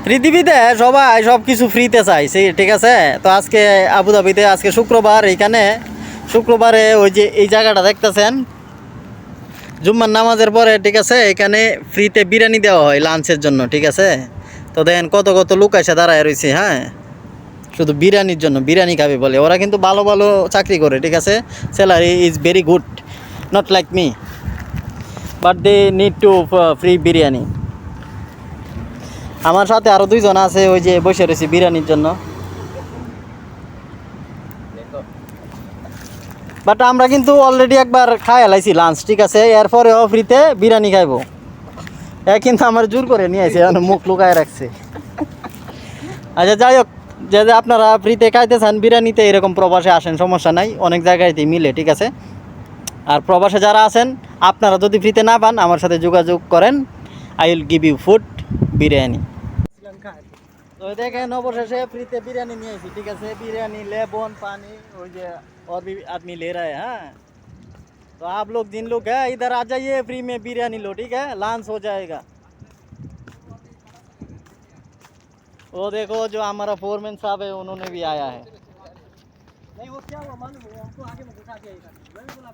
পৃথিবীতে সবাই সব কিছু ফ্রিতে চাইছে, ঠিক আছে। তো আজকে আবুধাবিতে আজকে শুক্রবার, এইখানে শুক্রবারে ওই যে এই জায়গাটা দেখতেছেন জুম্মার নামাজের পরে, ঠিক আছে, এখানে ফ্রিতে বিরিয়ানি দেওয়া হয় লাঞ্চের জন্য, ঠিক আছে। তো দেখেন কত কত লোক এসে দাঁড়ায় রয়েছে, হ্যাঁ, শুধু বিরিয়ানির জন্য, বিরিয়ানি খাবে বলে। ওরা কিন্তু ভালো ভালো চাকরি করে, ঠিক আছে, salary is very good, not like me, but they need to free biryani. আমার সাথে আরও দুইজন আছে, ওই যে বসে রয়েছে বিরিয়ানির জন্য। বাট আমরা কিন্তু অলরেডি একবার খাই এলাইছি লাঞ্চ, ঠিক আছে, এরপরেও ফ্রিতে বিরিয়ানি খাইবো। কিন্তু আমার জোর করে নিয়ে আসে, মুখ লুকায় রাখছে। আচ্ছা যাই হোক, যে যে আপনারা ফ্রিতে খাইতে চান বিরিয়ানিতে, এরকম প্রবাসে আসেন, সমস্যা নাই, অনেক জায়গায়তেই মিলে, ঠিক আছে। আর প্রবাসে যারা আছেন, আপনারা যদি ফ্রিতে না পান আমার সাথে যোগাযোগ করেন, I will give you food biryani. তো দেখেন অবশেষে ফ্রিতে বিরিয়ানি নিয়ে আসি, ঠিক আছে, बिरयानी लेबन पानी, ওই যে और भी आदमी ले रहा है। हाँ, तो आप लोग जिन लोग हैं इधर आ जाइए, फ्री में बिरयानी लो, ठीक है, लॉन्च हो जाएगा। वो देखो जो हमारा फोरमैन साहब है, उन्होंने भी आया है। नहीं वो क्या हुआ मालूम है हमको, आगे में घुसा दिया इधर। मैंने बोला